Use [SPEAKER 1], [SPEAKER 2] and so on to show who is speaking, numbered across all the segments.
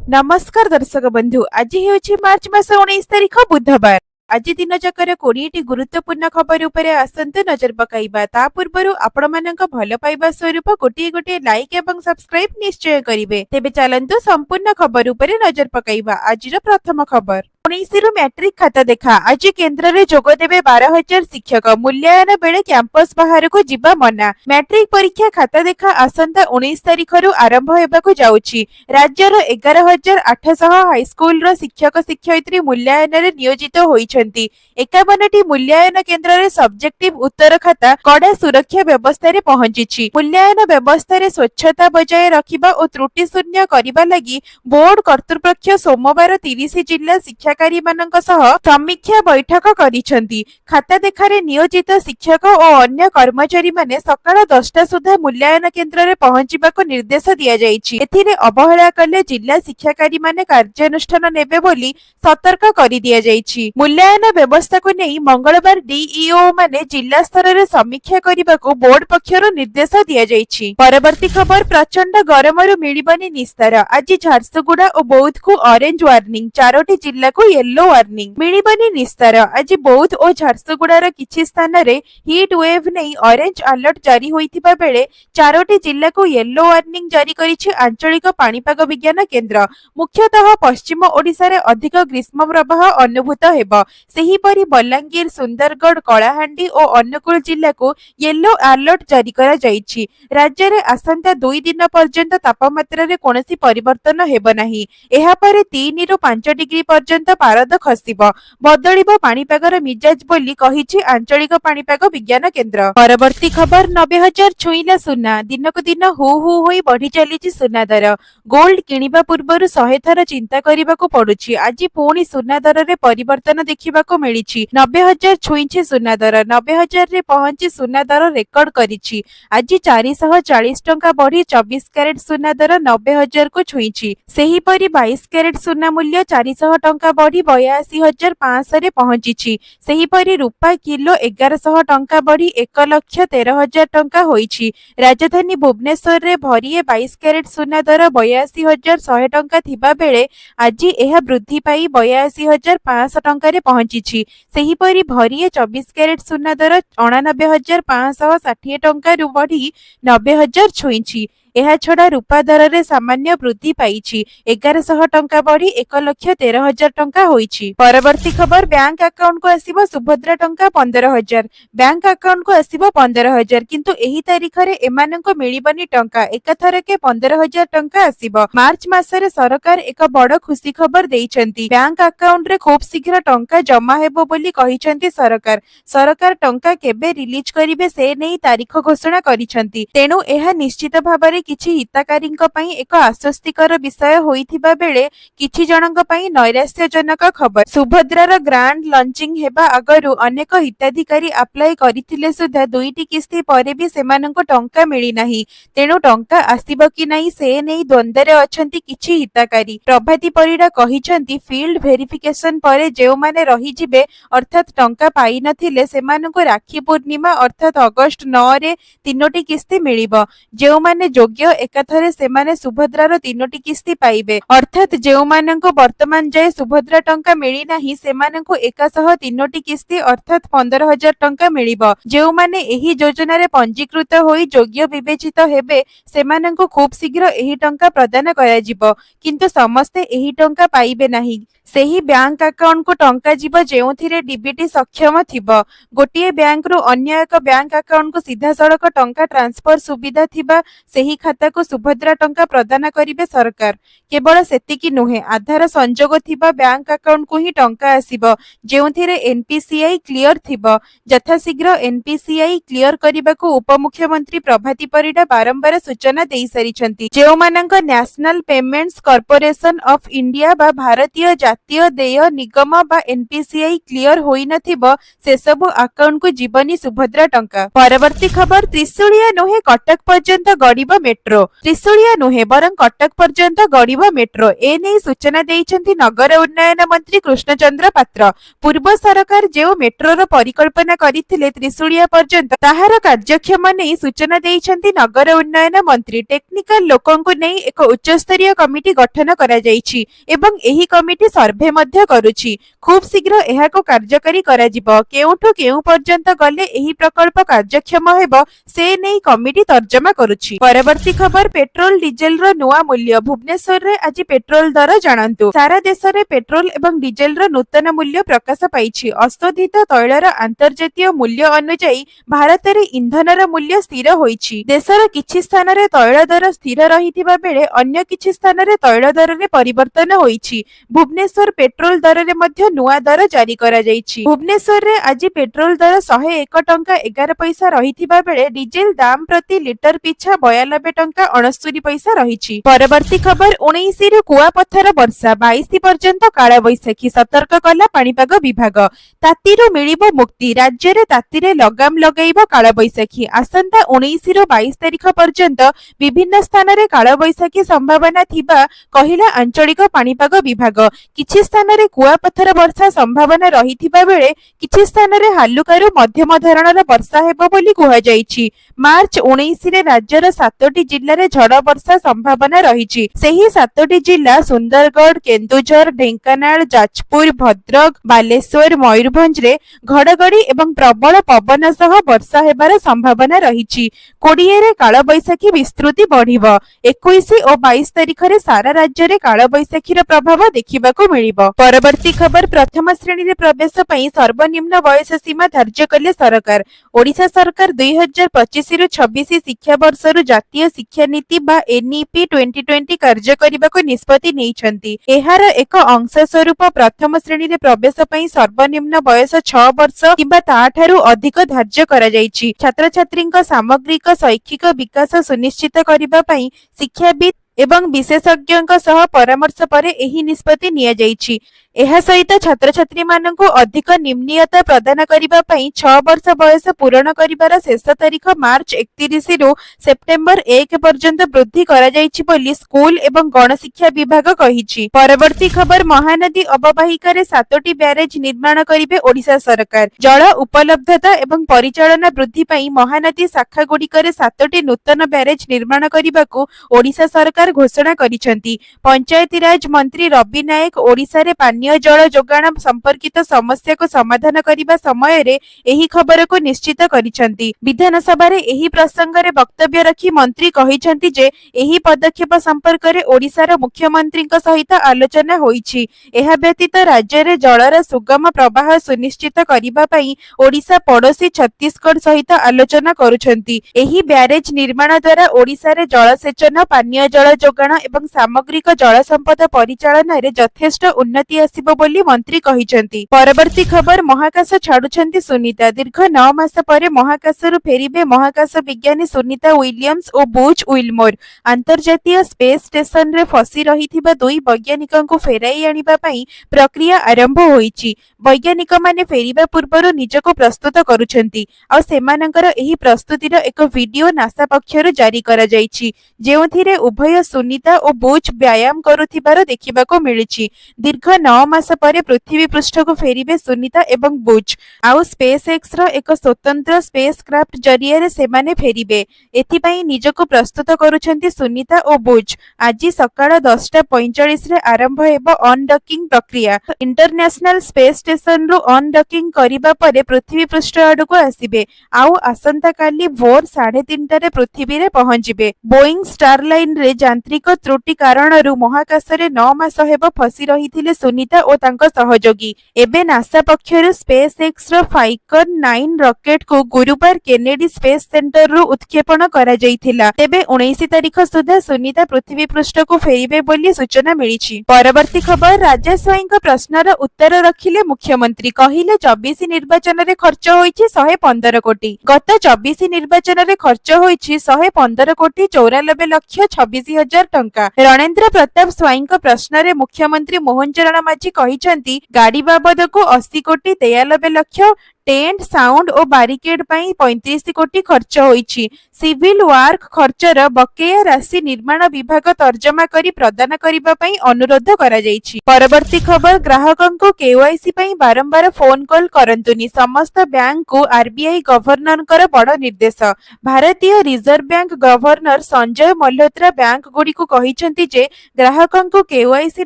[SPEAKER 1] नमस्कार दर्शक बंधु आज हेउछि मार्च मास 19 तारिख बुधवार। आज दिन जकर 20टी गुरुत्वपूर्ण खबर उपरे आसंतु नजर पकाइबा। ता पूर्वरु आपण मानक भल पाइबा स्वरूप गोटे गोटे लाइक एवं सब्सक्राइब निश्चय करिवे। तेबे चलंतु संपूर्ण खबर उपरे नजर पकाइबा। आजिर प्रथम खबर 19 रु मैट्रिक खाता देखा। आज केन्द्र रे जोग देबे 12,000 शिक्षक। मूल्यांकन बेले कैंपस बाहर को जिबा मना। मैट्रिक परीक्षा खाता देखा आसंता 19 तारिख रु आरंभ हेबाकु जाउछि। राज्यर 11,800 हाईस्कूल रो शिक्षक शिक्षयित्री मूल्यांकन रे नियोजित होइछन्ति। 51टी मूल्यांकन केन्द्र रे सब्जेक्टिव उत्तर खाता कड़ा सुरक्षा व्यवस्था रे पहुंचिछि। मूल्यांकन व्यवस्था रे स्वच्छता बजाय रखिबा और त्रुटि शून्य करिबा लागि बोर्ड कर्तृपक्ष सोमवार 30 जिल्ला शिक्षाकारी मानक सह समीक्षा बैठक करिसंती। खाता देखारे नियोजित शिक्षक और अन्य कर्मचारी माने सकाळ 10टा सुधा मूल्यांकन केन्द्र रे पहुंचिबाको निर्देश दिया जाइछि। एथिरे अवहेला कले जिल्ला शिक्षाकारी माने कार्यानुष्ठान नेबे बोली सतर्क करि दिया जाइछि। मूल्यांकन व्यवस्था को नै मंगलवार डीईओ माने जिल्ला स्तर रे समीक्षा करिबाको बोर्ड पक्षरु निर्देश दिया जाइछि। परवर्ती खबर प्रचंड गरमरु मिलिबनी निस्तार। आज झारसुगुड़ा और बौद्ध को ऑरेंज वार्निंग, 4टी जिल्ला को येलो वार्निंग मिलिबनी निस्तार। आज बौद्ध और झारसुगुड़ार किछि स्थान रे हीट वेव नै ऑरेंज अलर्ट जारी होइथिबा बेले 4टी जिल्ला को येलो वार्निंग जारी करिछि आंचलिक पाणीपाग विज्ञान केन्द्र। मुख्यतः पश्चिम ओडिसा रे अधिक ग्रीष्म प्रवाह अनुभूत हेबो। सेही परि बलांगीर, सुंदरगढ़, कलाहांडी और अनुगुल जिल्ला को येलो अलर्ट जारी करा जाइछि। राज्य रे आसंता 2 दिन पर्यंत तापमात्रा रे कोनोसी परिवर्तन हेबो नाही। एहा परे 3 रु 5 डिग्री पर्यंत पारद खसिबो। बदलिबो पाणीपागर मिजाज बोली कहिछि आंचलिक पाणीपाग विज्ञान केन्द्र। परवर्ती खबर 90,000 छुईला सुना। दिनकु दिन हु हु होई बढ़ी चलीछि सुना दर। गोल्ड किनिबा पूर्वरु 100 थर चिंता करिबाको पडुछि। आज पुणी सुना दर रे परिवर्तन देखिबाको मिलिछि। 90,000 छुईछि सुना दर। 90,000 रे पहुंची सुना दर रेकर्ड करिछि। आज 440 टंका बढ़ी 24 कैरेट सुना दर 90,000 को छुईछि। सेही परि 22 कैरेट सुना मूल्य 400 टंका बढ़ी 82,500 रे पहुंचिछि। सेही परि रूपा किलो 1100 टंका बढ़ी 1,13,000 टंका होइछि। राजधानी भुवनेश्वर रे भरिए 22 कैरेट सुना दर 82,100 टंका थिबा बेले आज एहा वृद्धि पाई 82,500 टंका रे पहुंचिछि। सेही परि भरिए 24 कैरेट सुना दर 89,560 टंका रु बढ़ी 90,000 छुईछि। एहा छड़ा रूपा दर रे सामान्य वृद्धि पाइछि। 1100 टंका बढ़ी 1,13,000 टंका होइछि। परवर्ती खबर बैंक अकाउंट को आसीबो सुभद्रा टंका 15,000। बैंक अकाउंट को आसीबो 15,000 किंतु एही तारिख रे एमाननको मिलिबनी टंका। एकथरके 15,000 टंका आसीबो। मार्च मासरे सरकार एक बड़ खुशी खबर देइछन्ती। बैंक अकाउंट रे खूब शीघ्र टंका जमा हेबो बोली कहिछन्ती सरकार। सरकार टंका केबे रिलीज करिवे से नै तारिख घोषणा करिछन्ती। तेनु एहा निश्चित भाबरे किछि हितकारींक पई एक आश्वस्तिकर विषय होइथिबा बेले किछि जनक पई नैराश्यजनक खबर। सुभद्रार ग्रांड लॉन्चिंग हेबा आगरु अनेक हिताधिकारी अप्लाई करिथिले सुधा 2टी किस्ती परे भी सेमाननको टंका मिली नाही। तेनु टंका आसीबो कि नाही से नै द्वंद्वरे अछंती किछि हितकारी। प्रभाती परिडा कहिछंती फील्ड वेरिफिकेशन परे जेउ माने रही जिबे अर्थात टंका पाई नथिले सेमाननको राखी पूर्णिमा अर्थात अगस्त 9 रे 3टी किस्ती मिलिबो। जेउ माने एकाथरे सेमाने सुभद्रार 3टी किस्ती पाइबे। अर्थात जेउ माननको वर्तमान जाय सुभद्रा टंका मिली नाही सेमाननको एकासह 3टी किस्ती अर्थात 15,000 टंका मिलिबो। जेउ माने एही योजना रे पंजीकृत होई योग्य विवेचित हेबे सेमाननको खूब शीघ्र एही टंका प्रदान करा जिवो। किंतु समस्ते एही टंका पाइबे नाही। सेही बैंक अकाउंट को टंका जीव जेउथिरे डीबीटी सक्षम थिबो। गोटिए बैंक रु अन्य एक बैंक अकाउंट को सीधा सड़क टंका ट्रांसफर सुविधा थिबा सेही खाता को सुभद्रा टंका प्रदान करिवे सरकार। केवल सेतिकी नुहे आधार संजोग थिबा बैंक अकाउंट को ही टंका आसीबो जेउथिरे एनपीसीआई क्लियर थिबो। यथाशीघ्र एनपीसीआई क्लियर करिबाको उपमुख्यमंत्री प्रभाती परिडा बारंबार सूचना देई सारिछंती। जेउ मानक national payments corporation of India बा भारतीय जातीय देय निगम बा एनपीसीआई क्लियर होई नथिबो से सब अकाउंट को जीवनी सुभद्रा टंका। परवर्ती खबर त्रिशूलिया नुहे कटक पर्यंत गड़िबो मेट्रो त्रिशूलिया नुहे बरं कटक पर्यंत गड़िब मेट्रो एने सूचना देइछन्ति नगर उन्नयन मंत्री कृष्णचंद्र पात्र। पूर्व सरकार जो मेट्रोर परिकल्पना करिथिले त्रिशूलिया पर्यंत ताहार कार्यक्षम नै सूचना देइछन्ति नगर उन्नयन मंत्री। टेक्निकल लोकंकु नै एक उच्चस्तरीय कमिटी गठन करा जाइछि एवं एही कमिटी सर्वे मध्य करूछि। खूब शीघ्र एहाको कार्यकारी कराजिब। केउठु केउ पर्यंत गले एही प्रकल्प कार्यक्षम हेबो से नै कमिटी तर्जमा करूछि। परवर्ती खबर पेट्रोल डीजेल रो नुआ मूल्य भुवनेश्वर रे आज पेट्रोल दर जानन्तु। सारा देश रे पेट्रोल एवं डीजेल रो नूतन मूल्य प्रकाश पाइछि। अशोधित तैलर अंतर्जातीय मूल्य अनुसार भारत रे इंधनर मूल्य स्थिर होइछि। देशर किछि स्थान रे तैल दर स्थिर रहिथिबा बेले अन्य किछि स्थान रे तैल दर रे परिवर्तन होइछि। भुवनेश्वर पेट्रोल दर रे मध्य नुआ दर जारी करा जाइछि। भुवनेश्वर रे आज पेट्रोल दर 101 टंका 11 पैसा रहिथिबा बेले डीजेल दाम प्रति लिटर पिछा 92 टंका 69 पैसा रहिछि। परवर्ती खबर 19 रु कुआपथर वर्षा 22 पर्यंत काला बैसाखी सतर्क कला पाणीपाग विभाग। तातीरु मिलिबो मुक्ति राज्य रे तातीरे लगाम लगाइबो काला बैसाखी। आसंता 19 रु 22 तारिख पर्यंत विभिन्न स्थान रे काला बैसाखी संभावना थिबा कहिला आंचलिक पाणीपाग विभाग। किछि स्थान रे कुआपथर वर्षा संभावना रहिथिबा बेले किछि स्थान रे हालुकारू मध्यम धरणर वर्षा हेबो बोली कुहा जाइछि। मार्च 19 रे राज्यर 7टी जिल्ला रे झड़ वर्षा संभावना रहिछि। सेही 7टी जिल्ला सुंदरगढ़, केन्दुझर, ढेंकानाल, जाजपुर, भद्रक, बालेश्वर, मयूरभंज रे घड़घड़ी एवं प्रबल पवन सह वर्षा हेबार संभावना रहिछि। 20 रे काल बैसाखी विस्तृति बढ़िबो। 21 और 22 तारिख रे सारा राज्य रे काल बैसाखीर प्रभाव देखिबाकू मिलिबो। परवर्ती खबर प्रथम श्रेणी रे प्रवेश पई सर्वनिम्न वयस सीमा धार्य कले सरकार। ओडिशा सरकार 2025 रु 26 शिक्षा वर्ष रु जातीय शिक्षा नीति बा एनईपी 2020 कार्य करिबाकू निष्पत्ति नेइछन्ति। एहार एक अंश स्वरूप प्रथम श्रेणी रे प्रवेश पई सर्वनिम्न वयस 6 वर्ष किबा ताठारु अधिक धार्य करा जाइछि। छात्र छात्रीक सामग्रिक शैक्षिक विकास सुनिश्चित करिबा पई शिक्षाविद एवं विशेषज्ञଙ୍କ सह परामर्श परे एही निष्पत्ति निया जाइछि। एहा सहित छात्र छात्री माननकु अधिक निम्नियता प्रदान करिबा पई 6 वर्ष बयस पूर्ण करिबार शेष तारीख मार्च 31 रु सेप्टेम्बर 1 पर्यंत वृद्धि करा जाइछि बोली स्कूल एवं गणशिक्षा विभाग कहिछि। परवर्ती खबर महानदी अववाहिका रे 7टी ब्यारेज निर्माण करिबे ओडिशा सरकार। जल उपलब्धता एवं परिचालन वृद्धि पई महानदी शाखा गुडीकरे 7टी नूतन ब्यारेज निर्माण करिबाकू ओडिशा सरकार घोषणा करिसेंति। पंचायती राज मंत्री रवि नायक ओडिशा रे पानी जल जोगाण संपर्कित समस्या को समाधान करिबा समय रे एही खबर को निश्चित करिसेंति। विधानसभा रे एही प्रसंग रे वक्तव्य रखी मंत्री कहिसेंति जे एही पदक्षेप संपर्क रे ओडिशा रो मुख्यमंत्रीक सहित आलोचना होईछि। एहा व्यतीत राज्य रे जलर सुगम प्रवाह सुनिश्चित करिबा पई ओडिशा पड़ोसी छत्तीसगढ़ सहित आलोचना करूछंती। एही ब्यारेज निर्माण द्वारा ओडिशा रे जलसेचन पानीय जल जोगाण एवं सामग्रिक जल संपद परिचालन रे यथेष्ट उन्नति आसिबो बोली मंत्री कहिसेंति। परवर्ती खबर महाकाश छाडुछंती सुनीता। दीर्घ 9 मास परे महाकाशरु फेरिबे महाकाश विज्ञानी सुनीता विलियम्स और बुच विल्मोर। अंतर्जातीय स्पेस स्टेशन रे फसी रहिथिबा दुई वैज्ञानिकंकु फेराई आनिबा पई प्रक्रिया आरंभ होईछि। वैज्ञानिक माने फेरिबा पूर्वरु निजको प्रस्तुत करूछंती आ सेमानंकर एही प्रस्तुतिर एक वीडियो नासा पक्षरु जारी करा जाईछि जेउथिरे उभय सुनीता और बुच व्यायाम करुथिबार देखिबाको मिलिछि। दीर्घ 9 मास परे पृथ्वी पृष्ठ को फेरिबे सुनीता एवं बुच आउ स्पेस एक्स रो एक स्वतंत्र स्पेस क्राफ्ट जरिया रे सेमाने फेरिबे। एथि पई निजको प्रस्तुत करूछंती सुनीता और बुच। आज सकाळ 10:45 रे आरंभ हेबो अनडकिंग प्रक्रिया। इंटरनेशनल स्पेस स्टेशन रो अनडकिंग करिबा परे पृथ्वी पृष्ठ आडको आसीबे आउ आसंता काली भोर 3:30 रे पृथ्वी रे पहुंचिबे। बोइंग स्टारलाइन रे यांत्रिक त्रुटि कारणरु महाकाश रे 9 मास हेबो फसी रहिथिले सुनीता और तांको सहयोगी। एबे नासा पक्षरु स्पेस एक्स रो फाल्कन 9 रॉकेट को गुरुवार केनेडी स्पेस सेंटर रु उत्क्षेपण करा जाइथिला। तेबे 19 तारिख सुधा सुनीता पृथ्वी पृष्ठ को फेरिबे बोली सूचना मिलिछि। परवर्ती खबर राजस्वाईक प्रश्नर उत्तर रखिले मुख्यमंत्री। कहिले 24 निर्वाचन रे खर्च होईछि 115 कोटी। गत 24 निर्वाचन रे खर्च होईछि 115 कोटी 94 लक्ष 26 हजार टंका। रणेंद्र प्रताप स्वाईक प्रश्न रे मुख्यमंत्री मोहन चरण माझी कहिसेंति गाड़ी बाबद को 80 कोटी 93 लक्ष टेंट साउंड और बारिकेड ପାଇଁ 35 कोटी खर्च ହୋଇଛି। सिविल वार्क खर्चर बकेया राशि निर्माण विभाग तर्जमा करी प्रदान करिबा ପାଇଁ अनुरोध करा ଯାଇଛି। परवर्ती खबर ग्राहकंको केवाईसी ପାଇଁ बारंबार फोन कॉल करंतुनी समस्त बैंक को आरबीआई गवर्नर बड़ निर्देश। भारतीय reserve bank governor Sanjay Malhotra bank गुडी को कहिसेंती जे ग्राहकंको केवाईसी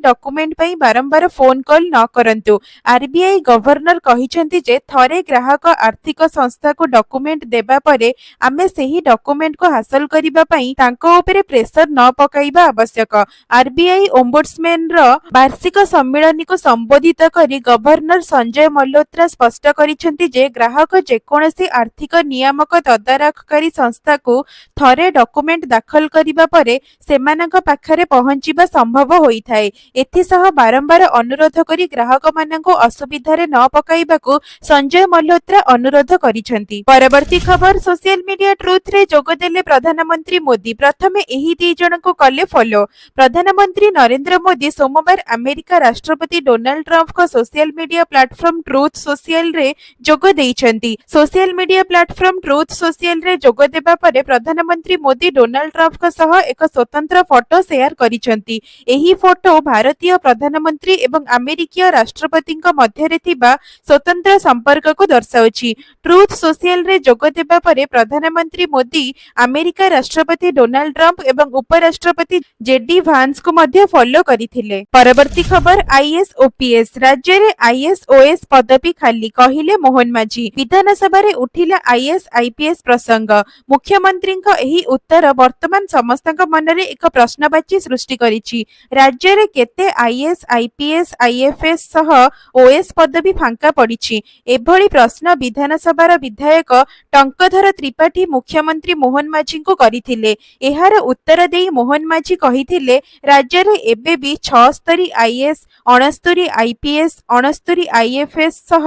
[SPEAKER 1] डॉक्यूमेंट ପାଇଁ बारंबार फोन कॉल न करंतु। आरबीआई गवर्नर कहिसेंती जे थरे ग्राहक आर्थिक संस्था को डॉक्यूमेंट देबा परे आमे सेही डॉक्यूमेंट को हासिल करिबा ପାଇଁ तांको उपरे प्रेशर न पकाइबा आवश्यक। आरबीआई ओम्बुड्समैन रो वार्षिक सम्मेलन को संबोधित करी गवर्नर संजय मल्होत्रा स्पष्ट करिसेंती जे ग्राहक जेकोनसी आर्थिक नियामक तदारखकारी संस्था को थरे डॉक्यूमेंट दाखल करिबा परे सेमानक पाखरे पहुंचीबा संभव होइथाय। एथिसह बारंबार अनुरोध करी ग्राहक माननको असुविधारे न पकाइबाकू संजय मल्होत्रा अनुरोध करिसेंती। परवर्ती खबर सोशल मीडिया ट्रुथ रे जोगदेले प्रधानमंत्री मोदी प्रथमे एही दी जनको कले फॉलो। प्रधानमंत्री नरेंद्र मोदी सोमवार अमेरिका राष्ट्रपति डोनाल्ड ट्रंप को social media platform Truth Social रे जोग देइछंती। Social media platform Truth Social रे जोग देबा परे प्रधानमंत्री मोदी डोनाल्ड ट्रंप को सह एक स्वतंत्र फोटो शेयर करिसेंती। एही फोटो भारतीय प्रधानमंत्री एवं अमेरिकीय राष्ट्रपति मध्य थिबा स्वतंत्र संपर्क को दर्शाउछि। ट्रुथ सोशल रे जोग देबा परे प्रधानमंत्री मोदी अमेरिका राष्ट्रपति डोनाल्ड ट्रंप एवं उपराष्ट्रपति जेडी भांस को मध्य फॉलो करिथिले। परवर्ती खबर आईएएस ओपीएस राज्य रे आईएएस पदवी खाली कहिले मोहन माझी। विधानसभा रे उठिला आईएएस आईपीएस प्रसंग। मुख्यमंत्री एही उत्तर वर्तमान समस्तक मनरे एक प्रश्नवाची सृष्टि करिछि। राज्य रे केते आईएएस आईपीएस आईएफएस सह ओएस पदवी फांका पड़िछि। एभली प्रश्न विधानसभार विधायक टंकधर त्रिपाठी मुख्यमंत्री मोहन माझी को करिथिले। एहार उत्तर देई मोहन माझी कहिथिले राज्य रे एबे भी 76 आईएएस 69 आईपीएस 69 आईएफएस सह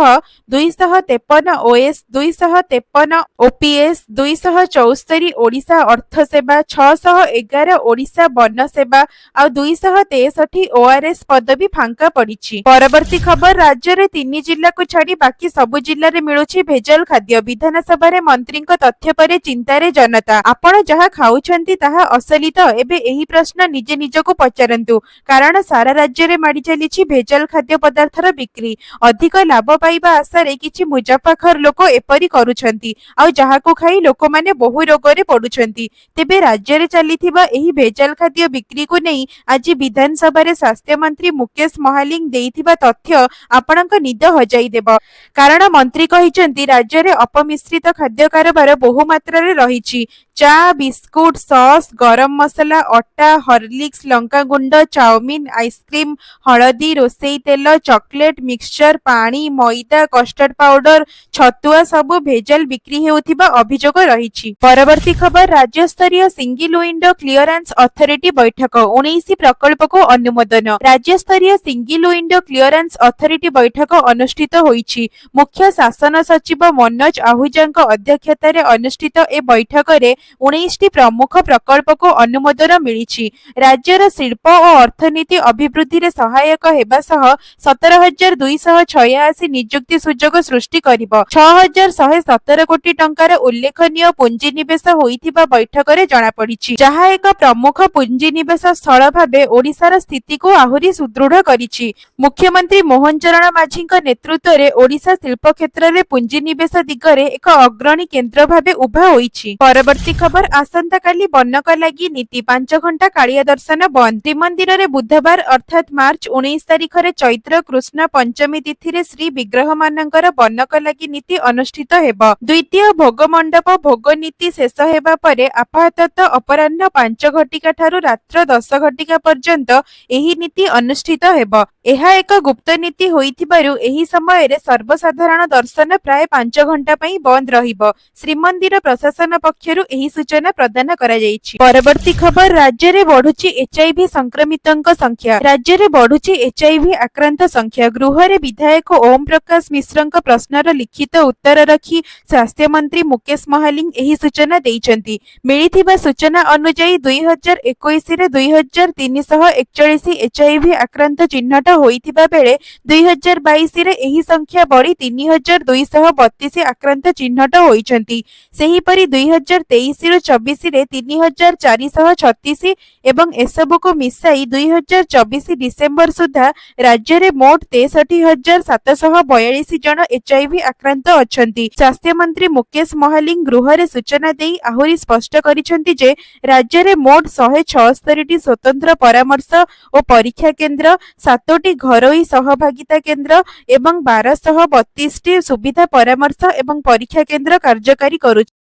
[SPEAKER 1] 253 ओएस 253 ओपीएस 274 ओडिशा अर्थ सेवा 611 ओडिशा वन सेवा आ 263 ओआरएस पदवी फांका पड़िछि। परवर्ती खबर राज्य रे 3 जिल्ला को छाड़ी बाकी सबु जिल्ला रे मिलुछि भेजल खाद्य। विधानसभा रे मंत्री तथ्य परे चिंतारे जनता। आपण जहा खाउछंती ताहा असली तो एबे एही प्रश्न निजे निजको पचारंतु कारण सारा राज्य रे माडी चलीछि भेजल खाद्य पदार्थर बिक्री। अधिक लाभ पाइबा आशा रे किछि मुजफ्फरखर लोक एपरी करूछंती आ जहाको खाई लोक माने बहु रोग रे पडुछंती। तेबे राज्य रे चलीथिबा एही भेजल खाद्य बिक्री को नै आज विधानसभा रे स्वास्थ्य मंत्री मुकेश महालिंग देइथिबा तथ्य आपणक निद हजाई देबो। कारण मंत्री कहिसंती राज्य रे अपमिश्रित खाद्य कारोबार बहु मात्रा रे रहिछि। चा बिस्कुट सॉस गरम मसला अटा हॉर्लिक्स लंका गुंड चाउमिन आइसक्रीम हळदी रोसई तेल चॉकलेट मिक्सचर पानी मैदा कस्टर्ड पाउडर छतुआ सबु भेजल बिक्री हेउथिबा अभियोग रहिछि। परवर्ती खबर राज्य स्तरीय सिंगल विंडो क्लियरेंस अथॉरिटी बैठक 19 प्रकल्प को अनुमोदन। राज्य स्तरीय सिंगल विंडो क्लियरेंस अथॉरिटी बैठक अनुष्ठित होईछि। मुख्य शासन सचिव मनोज आहूजाଙ୍କ अध्यक्षतारे अनुष्ठित ए बैठक रे 19 प्रमुख प्रकल्प को अनुमोदन मिलिछि। राज्यर शिल्प और अर्थनीति अभिवृद्धि रे सहायक हेबा सह 17,286 नियुक्ति सुजोग सृष्टि करिबो। 6,117 कोटी टंकार उल्लेखनीय पुंजी निवेश होइथिबा बैठक रे जणा पड़िछि जहा एक प्रमुख पुंजी निवेश स्थल भाबे ओडिशार स्थिति को आहुरी सुदृढ़ करिछि। मुख्यमंत्री मोहन चरण माझीଙ୍କ नेतृत्व ओडिशा शिल्प क्षेत्र रे पुंजी निवेश दिगरे एक अग्रणी केंद्र भाबे उभा होइछि। परवर्ती खबर आसंता काली बनक लागि नीति 5 घंटा कालिया दर्शन बंद। श्रीमंदिर रे बुधवार अर्थात मार्च 19 तारिख रे चैत्र कृष्ण पंचमी तिथि रे श्री विग्रह मानकर बनक लागि नीति अनुष्ठित हेबो। द्वितीय भोग मंडप भोग नीति शेष हेबा परे आपातत अपराह्न 5 घटिका ठारू रात्र 10 घटिका पर्यंत एही नीति अनुष्ठित हेबो। एहा एक गुप्त नीति होइथिबारु एही समय रे सर्वसाधारण दर्शन प्राय 5 घंटा पई बंद रहिबो। श्रीमंदिर प्रशासन पक्षरु एही ଏହି ସୂଚନା ପ୍ରଦାନ କରାଯାଇଛି। ପରବର୍ତ୍ତୀ ଖବର, ରାଜ୍ୟରେ ବଢୁଛି ଏଚ୍ଆଇଭି ସଂକ୍ରମିତଙ୍କ ସଂଖ୍ୟା। ରାଜ୍ୟରେ ବଢୁଛି ଏଚ୍ଆଇଭି ଆକ୍ରାନ୍ତ ସଂଖ୍ୟା। ଗୃହରେ ବିଧାୟକ ଓମ୍ ପ୍ରକାଶ ମିଶ୍ରଙ୍କ ପ୍ରଶ୍ନର ଲିଖିତ ଉତ୍ତର ରଖି ସ୍ୱାସ୍ଥ୍ୟମନ୍ତ୍ରୀ ମୁକେଶ ମହାଲିକ ଏହି ସୂଚନା ଦେଇଛନ୍ତି। ମିଳିଥିବା ସୂଚନା ଅନୁଯାୟୀ 2021ରେ 2341 ଏଚ୍ଆଇଭି ଆକ୍ରାନ୍ତ ଚିହ୍ନଟ ହୋଇଥିବା ବେଳେ 2022ରେ ଏହି ସଂଖ୍ୟା ବଢି 3232 ଆକ୍ରାନ୍ତ ଚିହ୍ନଟ ହୋଇଛନ୍ତି। ସେହିପରି 2023ରୁ 24ରେ 3436 ଏବଂ ଏସବୁକୁ ମିଶାଇ 2024 ଡିସେମ୍ବର ସୁଦ୍ଧା ରାଜ୍ୟରେ ମୋଟ 63,742 ଜଣ ଏଚ୍ଆଇଭି ଆକ୍ରାନ୍ତ ଅଛନ୍ତି। ସ୍ୱାସ୍ଥ୍ୟମନ୍ତ୍ରୀ ମୁକେଶ ମହାଲିକ ଗୃହରେ ସୂଚନା ଦେଇ ଆହୁରି ସ୍ପଷ୍ଟ କରିଛନ୍ତି ଯେ ରାଜ୍ୟରେ ମୋଟ 176ଟି ସ୍ୱତନ୍ତ୍ର ପରାମର୍ଶ ଓ ପରୀକ୍ଷା କେନ୍ଦ୍ର, 7ଟି ଘରୋଇ ସହଭାଗିତା କେନ୍ଦ୍ର ଏବଂ 1232ଟି ସୁବିଧା ପରାମର୍ଶ ଏବଂ ପରୀକ୍ଷା କେନ୍ଦ୍ର କାର୍ଯ୍ୟକାରୀ କରୁଛି।